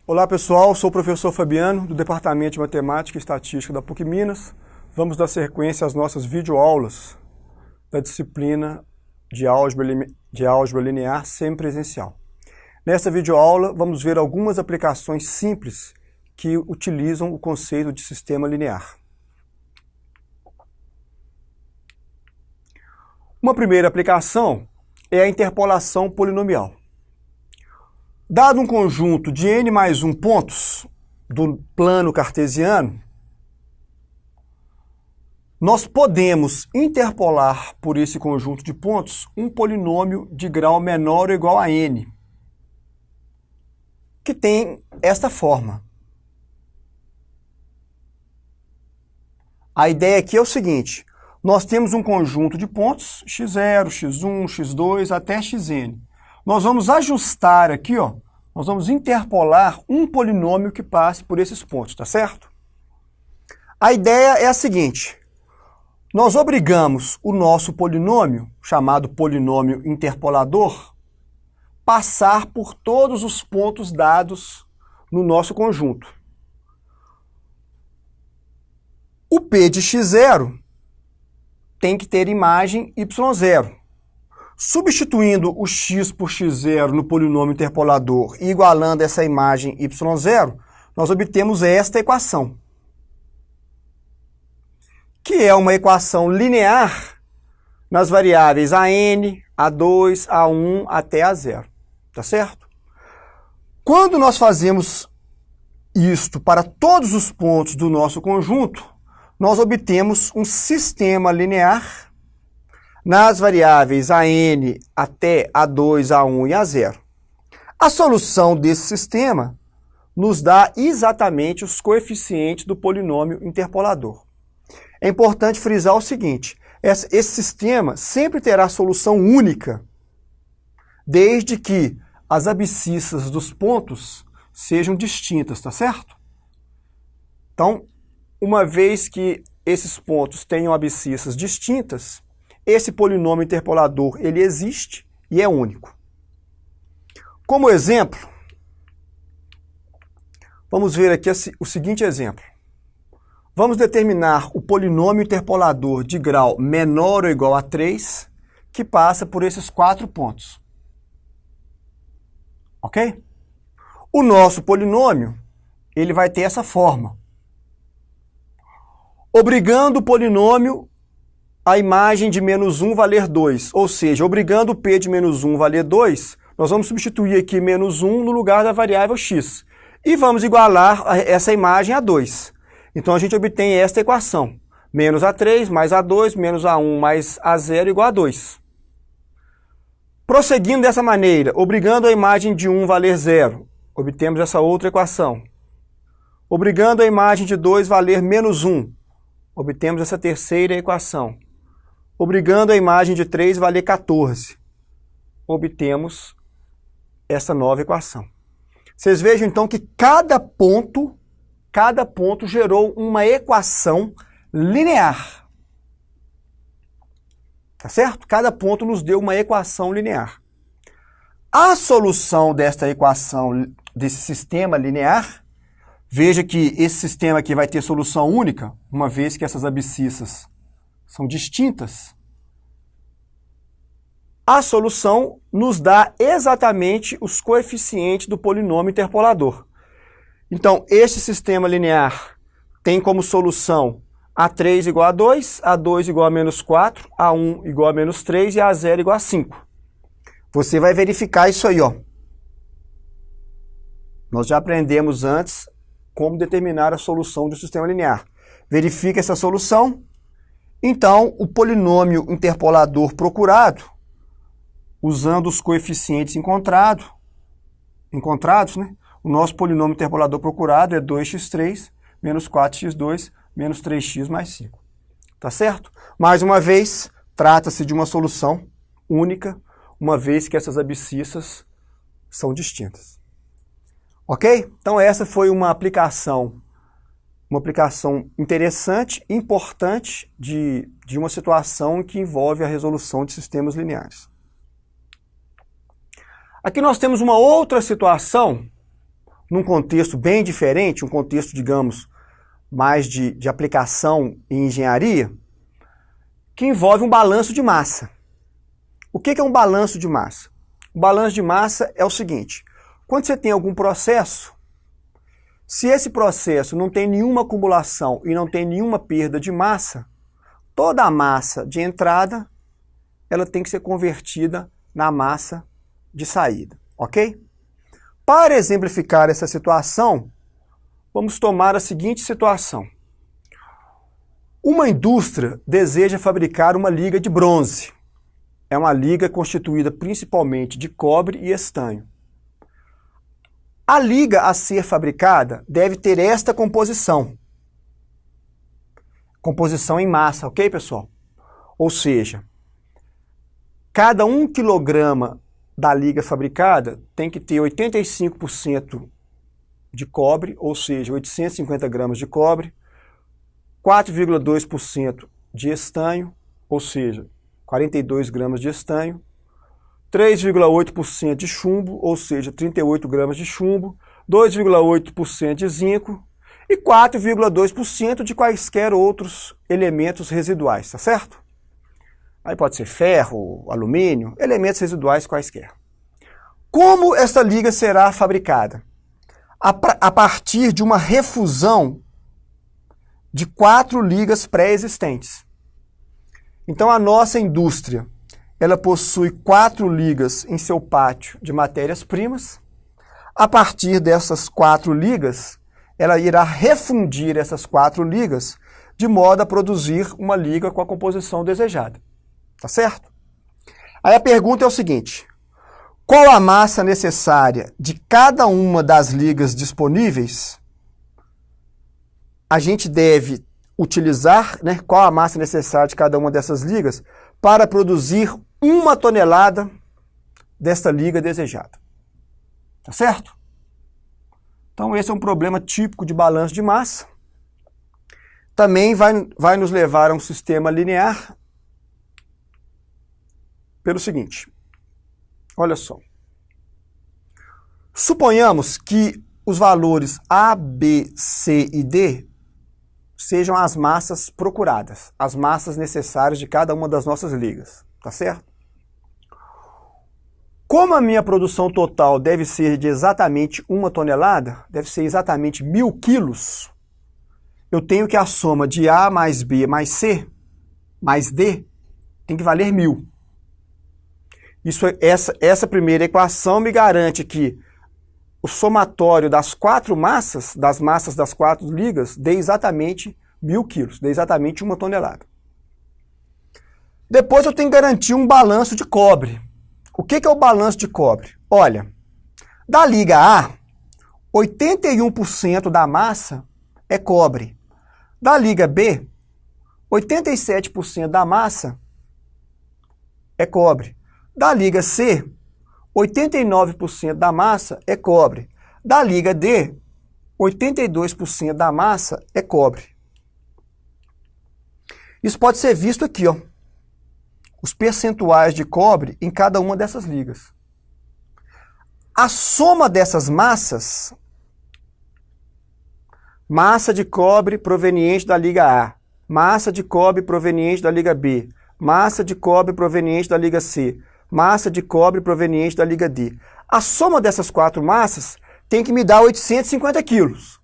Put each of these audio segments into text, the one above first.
Olá pessoal, sou o professor Fabiano, do Departamento de Matemática e Estatística da PUC Minas. Vamos dar sequência às nossas videoaulas da disciplina de álgebra linear semipresencial. Nesta videoaula, vamos ver algumas aplicações simples que utilizam o conceito de sistema linear. Uma primeira aplicação é a interpolação polinomial. Dado um conjunto de n mais 1 pontos do plano cartesiano, nós podemos interpolar por esse conjunto de pontos um polinômio de grau menor ou igual a n, que tem esta forma. A ideia aqui é o seguinte: nós temos um conjunto de pontos x0, x1, x2 até xn. Nós vamos ajustar aqui, nós vamos interpolar um polinômio que passe por esses pontos, tá certo? A ideia é a seguinte: nós obrigamos o nosso polinômio, chamado polinômio interpolador, passar por todos os pontos dados no nosso conjunto. O P de x0 tem que ter imagem y0. Substituindo o x por x0 no polinômio interpolador e igualando essa imagem y0, nós obtemos esta equação, que é uma equação linear nas variáveis an, a2, a1 até a0. Tá certo? Quando nós fazemos isto para todos os pontos do nosso conjunto, nós obtemos um sistema linear nas variáveis an até a2, a1 e a0. A solução desse sistema nos dá exatamente os coeficientes do polinômio interpolador. É importante frisar o seguinte: esse sistema sempre terá solução única, desde que as abscissas dos pontos sejam distintas, tá certo? Então, uma vez que esses pontos tenham abscissas distintas, esse polinômio interpolador ele existe e é único. Como exemplo, vamos ver aqui o seguinte exemplo. Vamos determinar o polinômio interpolador de grau menor ou igual a 3, que passa por esses 4 pontos. Ok? O nosso polinômio ele vai ter essa forma. Obrigando o polinômio a imagem de menos 1 valer 2, ou seja, obrigando o P de menos 1 valer 2, nós vamos substituir aqui menos 1 no lugar da variável x. E vamos igualar essa imagem a 2. Então a gente obtém esta equação. Menos a3 mais a2 menos a1 mais a0 igual a 2. Prosseguindo dessa maneira, obrigando a imagem de 1 valer 0, obtemos essa outra equação. Obrigando a imagem de 2 valer menos 1, obtemos essa terceira equação. Obrigando a imagem de 3 valer 14, obtemos essa nova equação. Vocês vejam então que cada ponto gerou uma equação linear. Tá certo? Cada ponto nos deu uma equação linear. A solução desta equação, desse sistema linear, veja que esse sistema aqui vai ter solução única, uma vez que essas abscissas são distintas. A solução nos dá exatamente os coeficientes do polinômio interpolador. Então, este sistema linear tem como solução a3 igual a 2, a2 igual a menos 4, a1 igual a menos 3 e a0 igual a 5. Você vai verificar isso aí, Nós já aprendemos antes como determinar a solução do sistema linear. Verifica essa solução. Então, o polinômio interpolador procurado, usando os coeficientes encontrados, o nosso polinômio interpolador procurado é 2x3 menos 4x2 menos 3x mais 5. Tá certo? Mais uma vez, trata-se de uma solução única, uma vez que essas abscissas são distintas. Ok? Então essa foi uma aplicação interessante, importante de uma situação que envolve a resolução de sistemas lineares. Aqui nós temos uma outra situação num contexto bem diferente, um contexto, digamos, mais de aplicação em engenharia, que envolve um balanço de massa. O que é um balanço de massa? O balanço de massa é o seguinte: quando você tem algum processo, se esse processo não tem nenhuma acumulação e não tem nenhuma perda de massa, toda a massa de entrada ela tem que ser convertida na massa de saída, ok? Para exemplificar essa situação, vamos tomar a seguinte situação. Uma indústria deseja fabricar uma liga de bronze. É uma liga constituída principalmente de cobre e estanho. A liga a ser fabricada deve ter esta composição. Composição em massa, ok, pessoal? Ou seja, cada 1 quilograma da liga fabricada tem que ter 85% de cobre, ou seja, 850 gramas de cobre, 4,2% de estanho, ou seja, 42 gramas de estanho, 3,8% de chumbo, ou seja, 38 gramas de chumbo, 2,8% de zinco e 4,2% de quaisquer outros elementos residuais, tá certo? Aí pode ser ferro, alumínio, elementos residuais quaisquer. Como esta liga será fabricada? A partir de uma refusão de 4 ligas pré-existentes. Então a nossa indústria, ela possui 4 ligas em seu pátio de matérias-primas. A partir dessas 4 ligas, ela irá refundir essas 4 ligas de modo a produzir uma liga com a composição desejada. Tá certo? Aí a pergunta é o seguinte: qual a massa necessária de cada uma das ligas disponíveis? A gente deve utilizar, né, qual a massa necessária de cada uma dessas ligas para produzir 1 tonelada desta liga desejada. Tá certo? Então esse é um problema típico de balanço de massa. Também vai nos levar a um sistema linear pelo seguinte. Olha só. Suponhamos que os valores A, B, C e D sejam as massas procuradas, as massas necessárias de cada uma das nossas ligas, tá certo? Como a minha produção total deve ser de exatamente 1 tonelada, deve ser exatamente 1.000 quilos, eu tenho que a soma de A mais B mais C mais D tem que valer 1.000. Essa primeira equação me garante que o somatório das 4 massas, das massas das 4 ligas, dê exatamente 1.000 quilos, dê exatamente 1 tonelada. Depois eu tenho que garantir um balanço de cobre. O que é o balanço de cobre? Olha, da liga A, 81% da massa é cobre. Da liga B, 87% da massa é cobre. Da liga C, 89% da massa é cobre. Da liga D, 82% da massa é cobre. Isso pode ser visto aqui, ó. Os percentuais de cobre em cada uma dessas ligas. A soma dessas massas, massa de cobre proveniente da liga A, massa de cobre proveniente da liga B, massa de cobre proveniente da liga C, massa de cobre proveniente da liga D. A soma dessas 4 massas tem que me dar 850 quilos.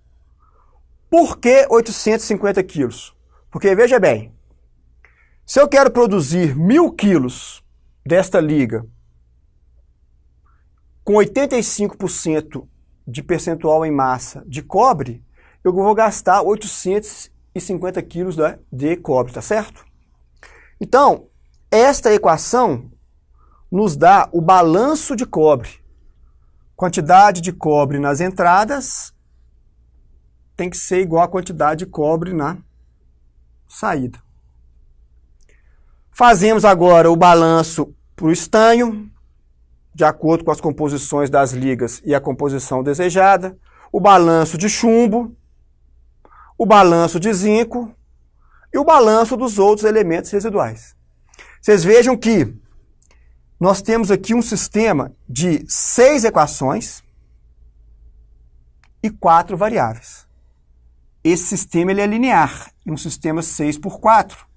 Por que 850 quilos? Porque, veja bem, se eu quero produzir 1.000 quilos desta liga com 85% de percentual em massa de cobre, eu vou gastar 850 quilos de cobre, tá certo? Então, esta equação nos dá o balanço de cobre. Quantidade de cobre nas entradas tem que ser igual à quantidade de cobre na saída. Fazemos agora o balanço para o estanho, de acordo com as composições das ligas e a composição desejada, o balanço de chumbo, o balanço de zinco e o balanço dos outros elementos residuais. Vocês vejam que nós temos aqui um sistema de 6 equações, e 4 variáveis. Esse sistema ele é linear, um sistema 6 por 4.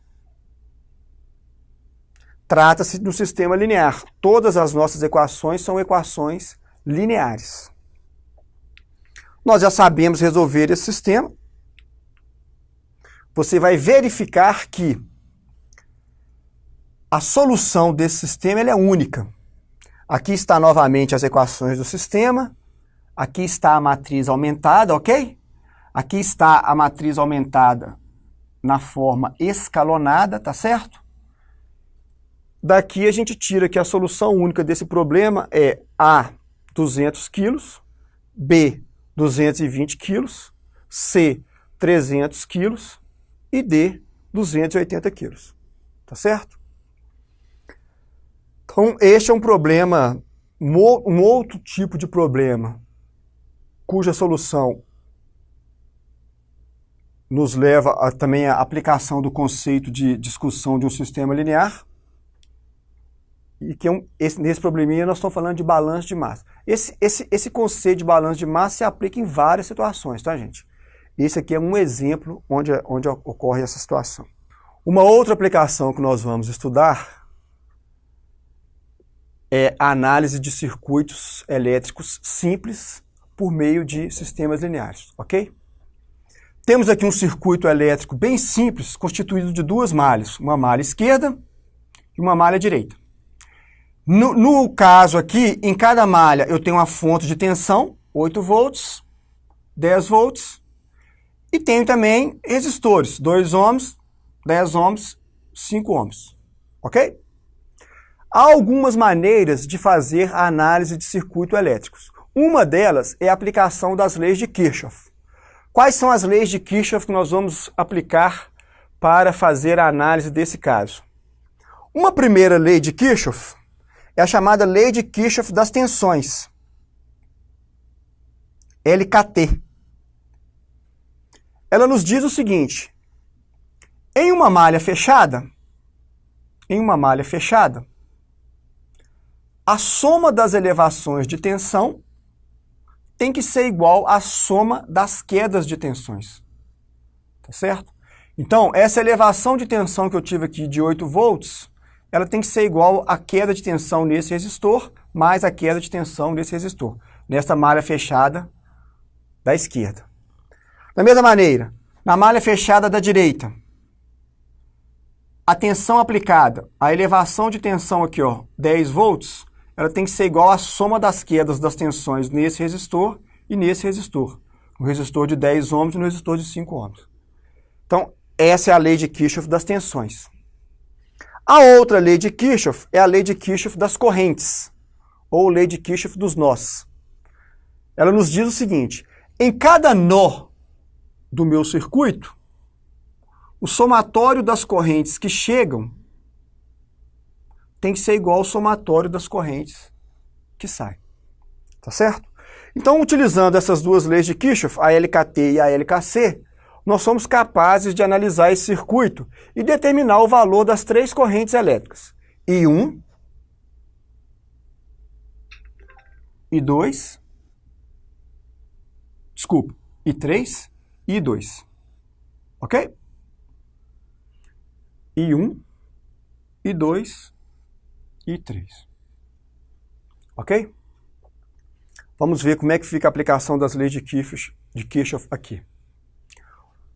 Trata-se de um sistema linear. Todas as nossas equações são equações lineares. Nós já sabemos resolver esse sistema. Você vai verificar que a solução desse sistema ela é única. Aqui está novamente as equações do sistema. Aqui está a matriz aumentada, ok? Aqui está a matriz aumentada na forma escalonada, tá certo? Daqui a gente tira que a solução única desse problema é A, 200 kg, B, 220 kg, C, 300 kg e D, 280 kg. Tá certo? Então, este é um problema, um outro tipo de problema, cuja solução nos leva também à aplicação do conceito de discussão de um sistema linear. E que nesse probleminha nós estamos falando de balanço de massa. Esse conceito de balanço de massa se aplica em várias situações, tá, gente? Esse aqui é um exemplo onde ocorre essa situação. Uma outra aplicação que nós vamos estudar é a análise de circuitos elétricos simples por meio de sistemas lineares, ok? Temos aqui um circuito elétrico bem simples, constituído de duas malhas, uma malha esquerda e uma malha direita. No caso aqui, em cada malha eu tenho uma fonte de tensão, 8 volts, 10 volts, e tenho também resistores, 2 ohms, 10 ohms, 5 ohms, ok? Há algumas maneiras de fazer a análise de circuitos elétricos. Uma delas é a aplicação das leis de Kirchhoff. Quais são as leis de Kirchhoff que nós vamos aplicar para fazer a análise desse caso? Uma primeira lei de Kirchhoff é a chamada lei de Kirchhoff das tensões, LKT. Ela nos diz o seguinte: em uma malha fechada, a soma das elevações de tensão tem que ser igual à soma das quedas de tensões. Tá certo? Então, essa elevação de tensão que eu tive aqui de 8 volts, ela tem que ser igual à queda de tensão nesse resistor, mais a queda de tensão nesse resistor, nessa malha fechada da esquerda. Da mesma maneira, na malha fechada da direita, a tensão aplicada, a elevação de tensão aqui, ó, 10 volts, ela tem que ser igual à soma das quedas das tensões nesse resistor e nesse resistor. No resistor de 10 ohms e no resistor de 5 ohms. Então, essa é a lei de Kirchhoff das tensões. A outra lei de Kirchhoff é a lei de Kirchhoff das correntes, ou lei de Kirchhoff dos nós. Ela nos diz o seguinte: em cada nó do meu circuito, o somatório das correntes que chegam tem que ser igual ao somatório das correntes que saem. Tá certo? Então, utilizando essas duas leis de Kirchhoff, a LKT e a LKC, nós somos capazes de analisar esse circuito e determinar o valor das três correntes elétricas. I1, I2, desculpa, I3 e I2. Ok? I1, I2 e I3. Ok? Vamos ver como é que fica a aplicação das leis de Kirchhoff aqui.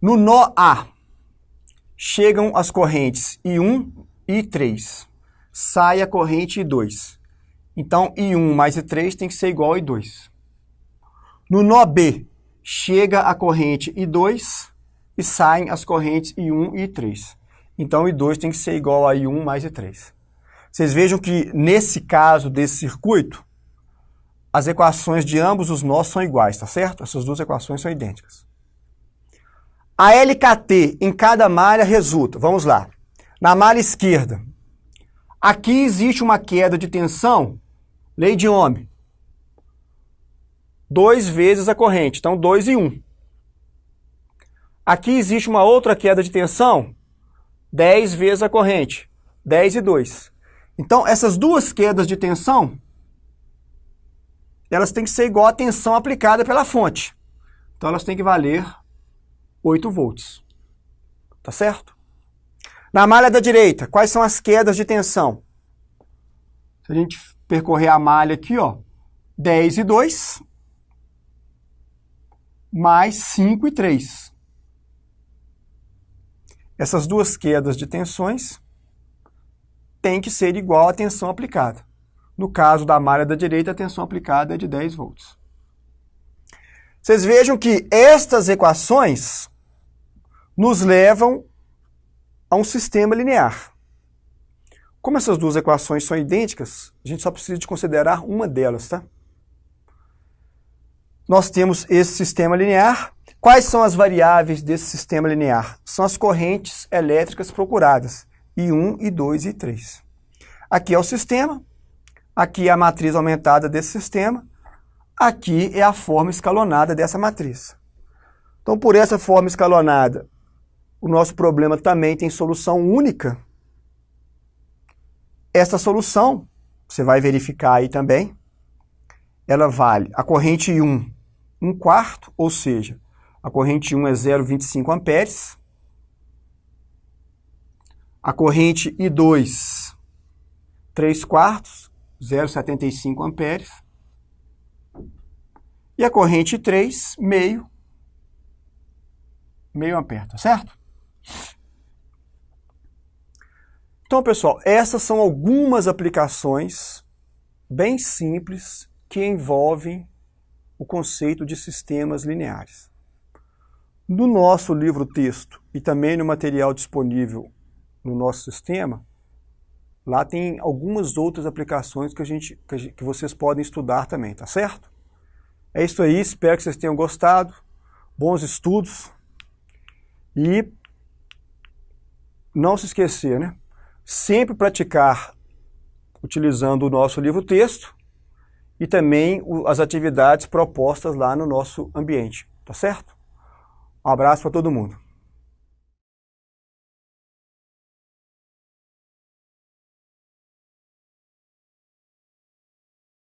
No nó A, chegam as correntes I1 e I3. Sai a corrente I2. Então, I1 mais I3 tem que ser igual a I2. No nó B, chega a corrente I2 e saem as correntes I1 e I3. Então, I2 tem que ser igual a I1 mais I3. Vocês vejam que, nesse caso desse circuito, as equações de ambos os nós são iguais, tá certo? Essas duas equações são idênticas. A LKT em cada malha resulta, vamos lá, na malha esquerda, aqui existe uma queda de tensão, lei de Ohm, 2 vezes a corrente, então 2 e 1. Aqui existe uma outra queda de tensão, 10 vezes a corrente, 10 e 2. Então, essas duas quedas de tensão, elas têm que ser igual à tensão aplicada pela fonte. Então elas têm que valer 8 volts. Tá certo? Na malha da direita, quais são as quedas de tensão? Se a gente percorrer a malha aqui, ó, 10 e 2, mais 5 e 3. Essas duas quedas de tensões têm que ser igual à tensão aplicada. No caso da malha da direita, a tensão aplicada é de 10 volts. Vocês vejam que estas equações nos levam a um sistema linear. Como essas duas equações são idênticas, a gente só precisa de considerar uma delas, tá? Nós temos esse sistema linear. Quais são as variáveis desse sistema linear? São as correntes elétricas procuradas, I1, I2 e I3. Aqui é o sistema, aqui é a matriz aumentada desse sistema, aqui é a forma escalonada dessa matriz. Então, por essa forma escalonada, o nosso problema também tem solução única. Essa solução, você vai verificar aí também, ela vale a corrente I1, 1/4, ou seja, a corrente I1 é 0,25 amperes. A corrente I2, 3/4, 0,75 amperes. E a corrente I3, meio ampere, tá certo? Então, pessoal, essas são algumas aplicações bem simples que envolvem o conceito de sistemas lineares. No nosso livro-texto e também no material disponível no nosso sistema, lá tem algumas outras aplicações que vocês podem estudar também, tá certo? É isso aí, espero que vocês tenham gostado. Bons estudos. E não se esquecer, né? Sempre praticar utilizando o nosso livro-texto e também as atividades propostas lá no nosso ambiente, tá certo? Um abraço para todo mundo.